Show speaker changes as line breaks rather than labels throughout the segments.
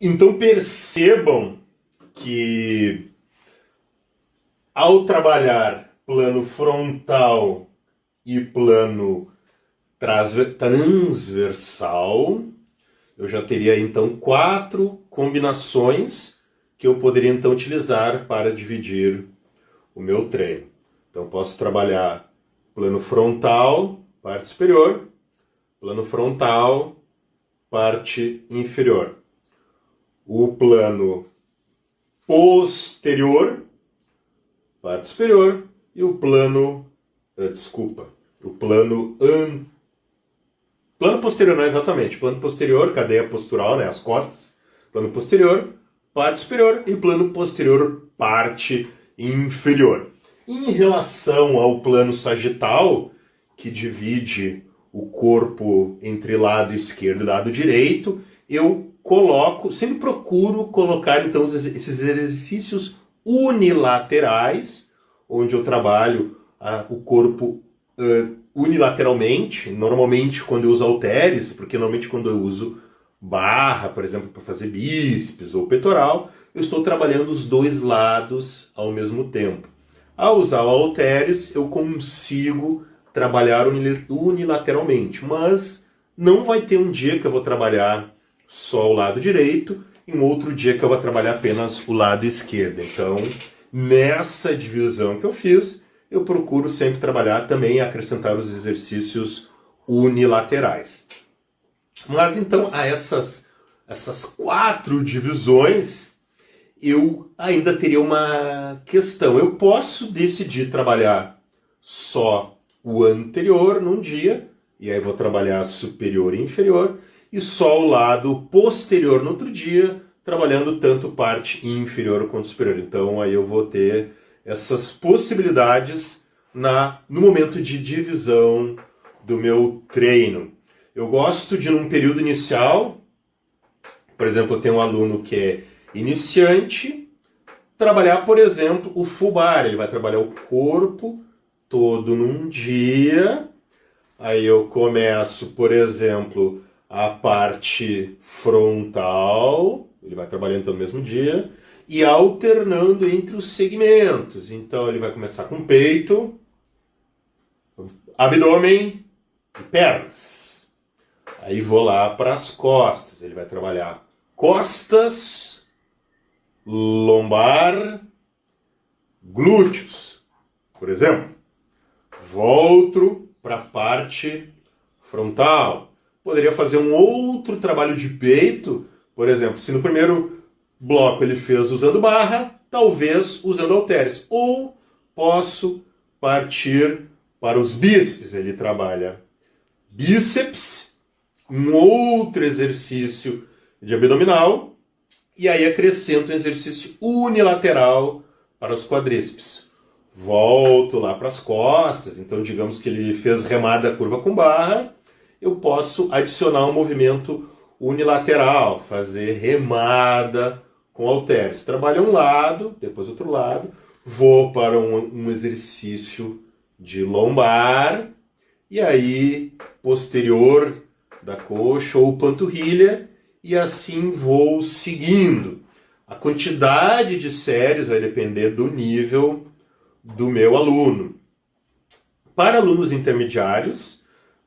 Então percebam que ao trabalhar plano frontal e plano transversal, eu já teria então 4 combinações que eu poderia então utilizar para dividir o meu treino. Então posso trabalhar plano frontal, parte superior, plano frontal, parte inferior. O plano posterior, parte superior, e o plano, o plano posterior não é exatamente, plano posterior, cadeia postural, né, as costas, plano posterior, parte superior, e plano posterior, parte inferior. Em relação ao plano sagital, que divide o corpo entre lado esquerdo e lado direito, eu sempre procuro colocar então esses exercícios unilaterais, onde eu trabalho o corpo unilateralmente, normalmente quando eu uso halteres, porque normalmente quando eu uso barra, por exemplo, para fazer bíceps ou peitoral, eu estou trabalhando os dois lados ao mesmo tempo. Ao usar o halteres, eu consigo trabalhar unilateralmente, mas não vai ter um dia que eu vou trabalhar só o lado direito e um outro dia que eu vou trabalhar apenas o lado esquerdo. Então, nessa divisão que eu fiz, eu procuro sempre trabalhar também e acrescentar os exercícios unilaterais. Mas então, a essas 4 divisões, eu ainda teria uma questão. Eu posso decidir trabalhar só o anterior num dia, e aí vou trabalhar superior e inferior, e só o lado posterior no outro dia, trabalhando tanto parte inferior quanto superior. Então aí eu vou ter essas possibilidades no momento de divisão do meu treino. Eu gosto de, num período inicial, por exemplo, eu tenho um aluno que é iniciante, trabalhar, por exemplo, o full bar. Ele vai trabalhar o corpo todo num dia. Aí eu começo, por exemplo, a parte frontal, ele vai trabalhando então no mesmo dia, e alternando entre os segmentos. Então ele vai começar com peito, abdômen e pernas. Aí vou lá para as costas, ele vai trabalhar costas, lombar, glúteos, por exemplo. Volto para a parte frontal. Poderia fazer um outro trabalho de peito, por exemplo, se no primeiro bloco ele fez usando barra, talvez usando halteres. Ou posso partir para os bíceps. Ele trabalha bíceps, um outro exercício de abdominal, e aí acrescento um exercício unilateral para os quadríceps. Volto lá para as costas, então digamos que ele fez remada curva com barra, eu posso adicionar um movimento unilateral, fazer remada com halteres. Trabalho um lado, depois outro lado, vou para um exercício de lombar, e aí posterior da coxa ou panturrilha, e assim vou seguindo. A quantidade de séries vai depender do nível do meu aluno. Para alunos intermediários,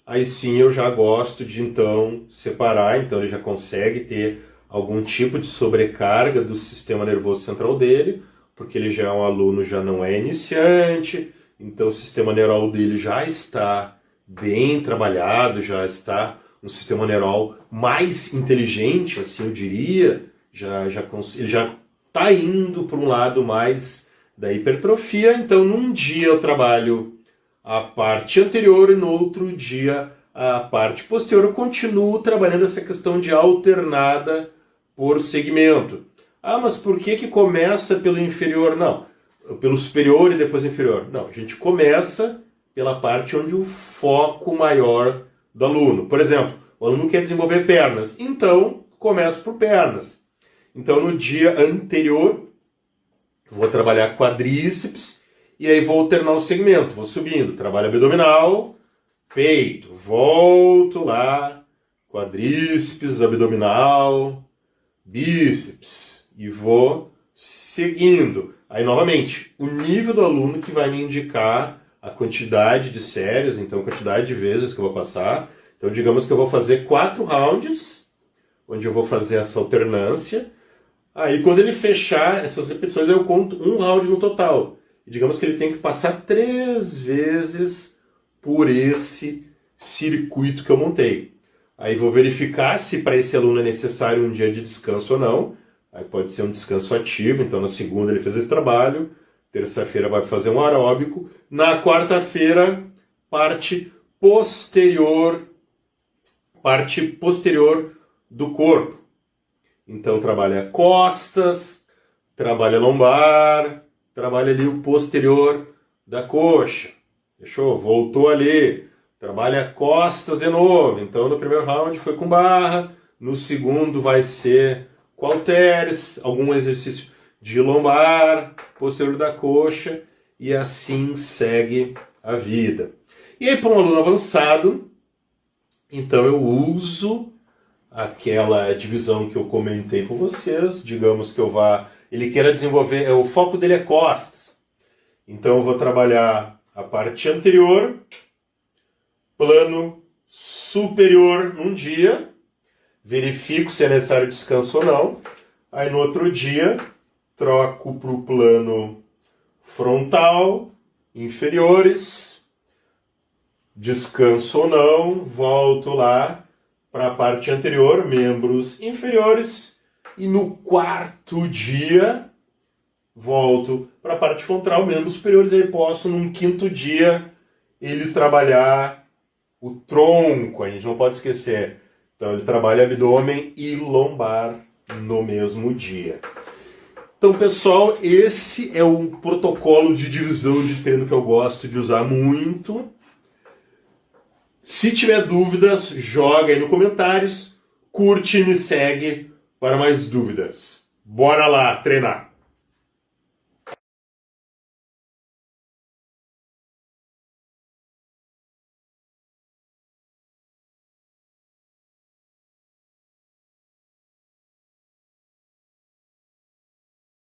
aí sim eu já gosto de então separar, então ele já consegue ter algum tipo de sobrecarga do sistema nervoso central dele, porque ele já é um aluno, já não é iniciante, então o sistema neural dele já está bem trabalhado, já está um sistema neural mais inteligente, assim eu diria, ele já está indo para um lado mais da hipertrofia. Então num dia eu trabalho a parte anterior e no outro dia a parte posterior. Eu continuo trabalhando essa questão de alternada por segmento. Ah, mas por que começa pelo inferior? Não, pelo superior e depois inferior. Não, a gente começa pela parte onde o foco maior do aluno. Por exemplo, o aluno quer desenvolver pernas, então começa por pernas. Então no dia anterior vou trabalhar quadríceps e aí vou alternar o segmento, vou subindo, trabalho abdominal, peito, volto lá, quadríceps, abdominal, bíceps, e vou seguindo. Aí, novamente, o nível do aluno que vai me indicar a quantidade de séries, então a quantidade de vezes que eu vou passar. Então, digamos que eu vou fazer 4 rounds, onde eu vou fazer essa alternância. Aí, quando ele fechar essas repetições, eu conto um round no total. E digamos que ele tem que passar 3 vezes por esse circuito que eu montei. Aí vou verificar se para esse aluno é necessário um dia de descanso ou não. Aí pode ser um descanso ativo, então na segunda ele fez esse trabalho, terça-feira vai fazer um aeróbico, na quarta-feira parte posterior do corpo. Então trabalha costas, trabalha lombar, trabalha ali o posterior da coxa. Fechou? Voltou ali, trabalha costas de novo. Então no primeiro round foi com barra, no segundo vai ser com halteres, algum exercício de lombar, posterior da coxa, e assim segue a vida. E aí, para um aluno avançado, então eu uso aquela divisão que eu comentei com vocês, digamos que ele queira desenvolver, o foco dele é costas. Então eu vou trabalhar a parte anterior, plano superior num dia, verifico se é necessário descanso ou não. Aí no outro dia, troco para o plano frontal, inferiores, descanso ou não, volto lá para a parte anterior, membros inferiores, e no quarto dia, volto para a parte frontal, membros superiores, e aí posso, num quinto dia, ele trabalhar o tronco, a gente não pode esquecer. Então ele trabalha abdômen e lombar no mesmo dia. Então, pessoal, esse é um protocolo de divisão de treino que eu gosto de usar muito. Se tiver dúvidas, joga aí nos comentários, curte e me segue para mais dúvidas. Bora lá treinar!